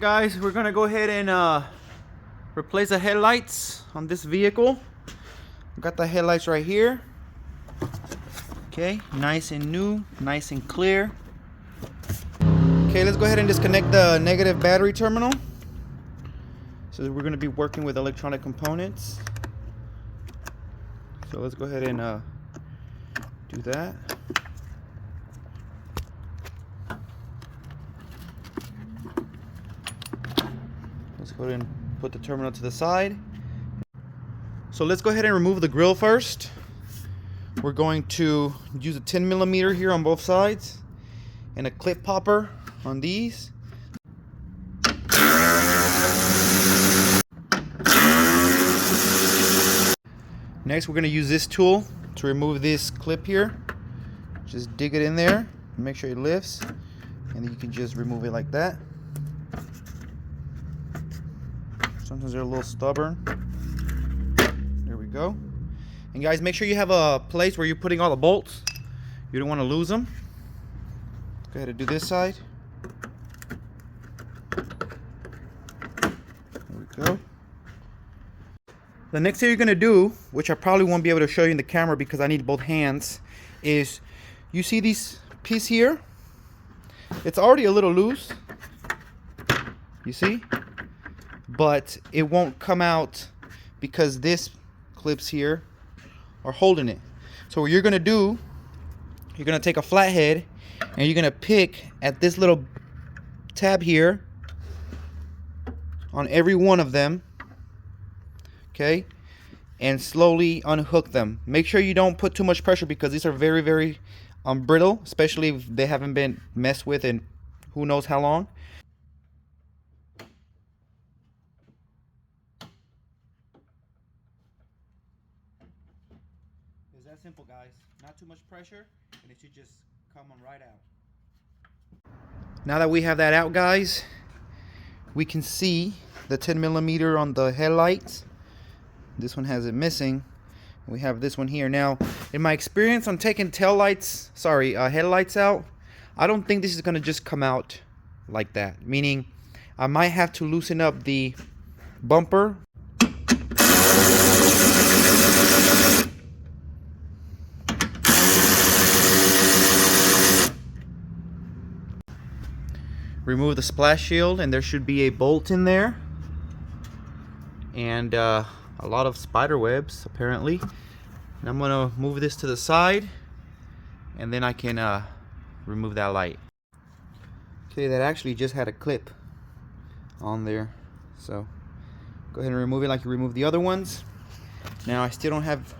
Guys, we're gonna go ahead and replace the headlights on this vehicle. Got the headlights right here. Okay, nice and new, nice and clear. Okay, let's go ahead and disconnect the negative battery terminal. So we're going to be working with electronic components. So let's go ahead and do that. Let's go ahead and put the terminal to the side. So let's go ahead and remove the grill first. We're going to use a 10mm here on both sides and a clip popper on these. Next, we're going to use this tool to remove this clip here. Just dig it in there, make sure it lifts, and then you can just remove it like that. Sometimes they're a little stubborn. There we go. And guys, make sure you have a place where you're putting all the bolts. You don't want to lose them. Go ahead and do this side. There we go. The next thing you're going to do, which I probably won't be able to show you in the camera because I need both hands, is you see this piece here? It's already a little loose. You see? But it won't come out because this clips here are holding it. So what you're going to do, you're going to take a flathead and you're going to pick at this little tab here on every one of them, okay, and slowly unhook them. Make sure you don't put too much pressure because these are very, very brittle, especially if they haven't been messed with in who knows how long. It's that simple, guys. Not too much pressure, and it should just come on right out. Now that we have that out, guys, we can see the 10mm on the headlights. This one has it missing. We have this one here. Now, in my experience on taking headlights out, I don't think this is going to just come out like that. Meaning, I might have to loosen up the bumper. Remove the splash shield, and there should be a bolt in there. And a lot of spider webs apparently. And I'm gonna move this to the side, and then I can remove that light. Okay, that actually just had a clip on there, so go ahead and remove it like you remove the other ones. Now I still don't have,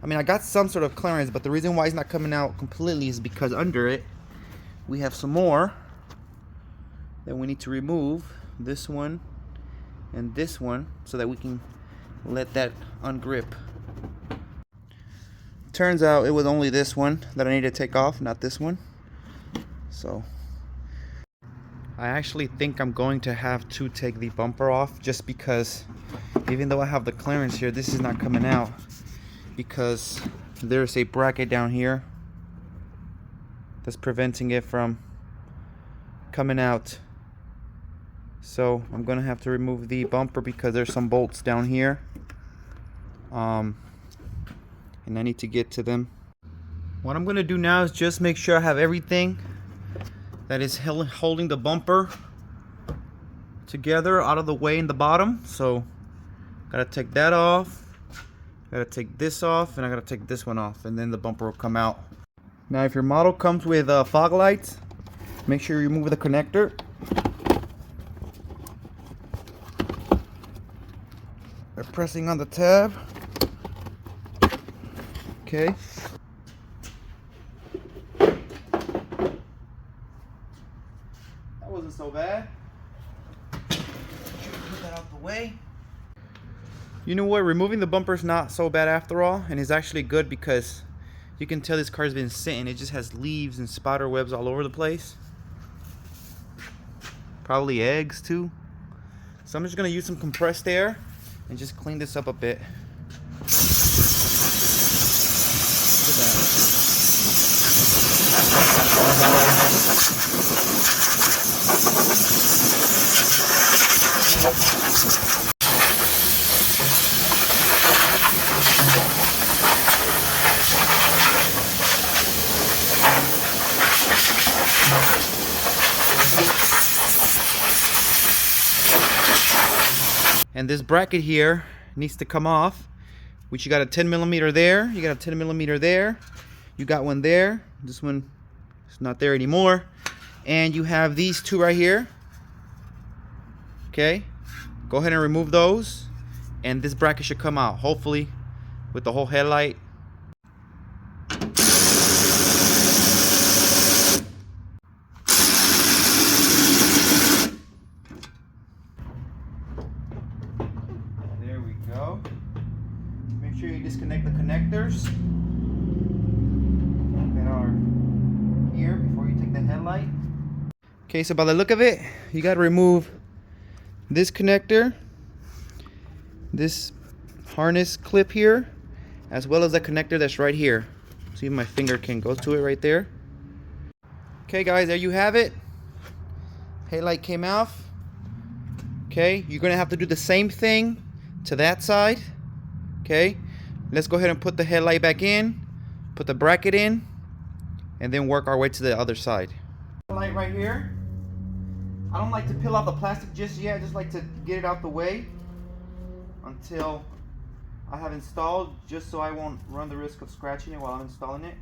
I got some sort of clearance, but the reason why it's not coming out completely is because under it we have some more that we need to remove. This one and this one, so that we can let that ungrip. Turns out it was only this one that I need to take off, not this one. So I actually think I'm going to have to take the bumper off, just because even though I have the clearance here, this is not coming out because there's a bracket down here that's preventing it from coming out. So I'm gonna have to remove the bumper because there's some bolts down here, and I need to get to them. What I'm gonna do now is just make sure I have everything that is holding the bumper together out of the way in the bottom. So gotta take that off, gotta take this off, and I gotta take this one off, and then the bumper will come out. Now if your model comes with fog lights, make sure you remove the connector. By pressing on the tab. Okay. That wasn't so bad. Put that out the way. You know what? Removing the bumper is not so bad after all, and it's actually good because you can tell this car's been sitting. It just has leaves and spider webs all over the place. Probably eggs too. So I'm just gonna use some compressed air and just clean this up a bit. Look at that. And this bracket here needs to come off, which you got a 10mm there, you got a 10mm there, you got one there, this one is not there anymore, and you have these two right here. Okay, go ahead and remove those, and this bracket should come out, hopefully with the whole headlight. There we go. Make sure you disconnect the connectors that are here before you take the headlight. Okay, so by the look of it, you got to remove this connector, this harness clip here, as well as the connector that's right here. See if my finger can go to it right there. Okay guys, there you have it. Headlight came off. Okay, you're gonna have to do the same thing to that side. Okay, let's go ahead and put the headlight back in, put the bracket in, and then work our way to the other side. Light right here. I don't like to peel off the plastic just yet. I just like to get it out the way until I have installed, just so I won't run the risk of scratching it while I'm installing it.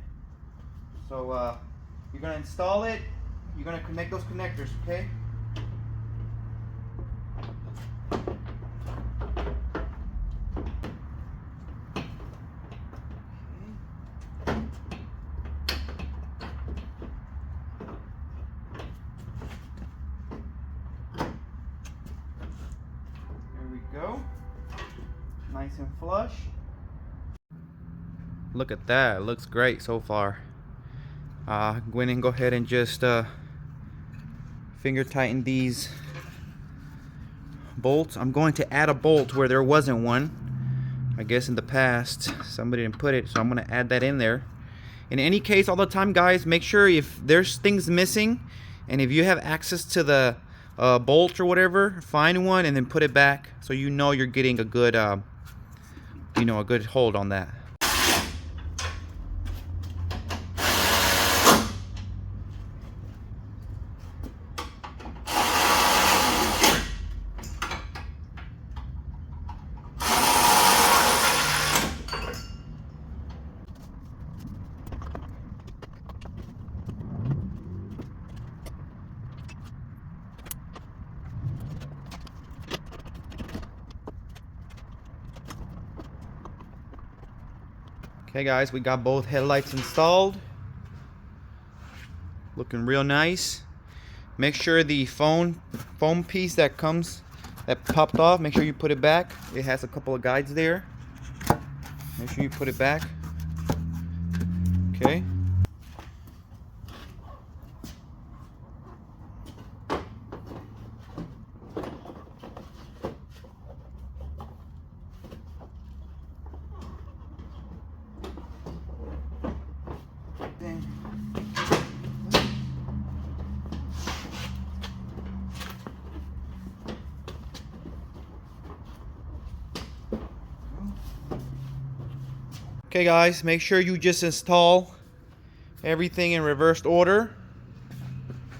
So you're gonna install it. You're gonna connect those connectors, okay? Go. Nice and flush. Look at that, it looks great so far. Go in and go ahead and just finger tighten these bolts. I'm going to add a bolt where there wasn't one. I guess in the past somebody didn't put it, so I'm going to add that in there. In any case, all the time guys, make sure if there's things missing and if you have access to the bolt or whatever, find one and then put it back so you know you're getting a good a good hold on that. Okay guys, we got both headlights installed. Looking real nice. Make sure the foam piece that popped off, make sure you put it back. It has a couple of guides there. Make sure you put it back. Okay. Okay guys, make sure you just install everything in reversed order.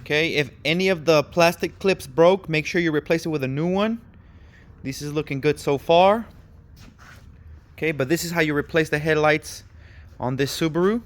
Okay, if any of the plastic clips broke, make sure you replace it with a new one. This is looking good so far. Okay, but this is how you replace the headlights on this Subaru.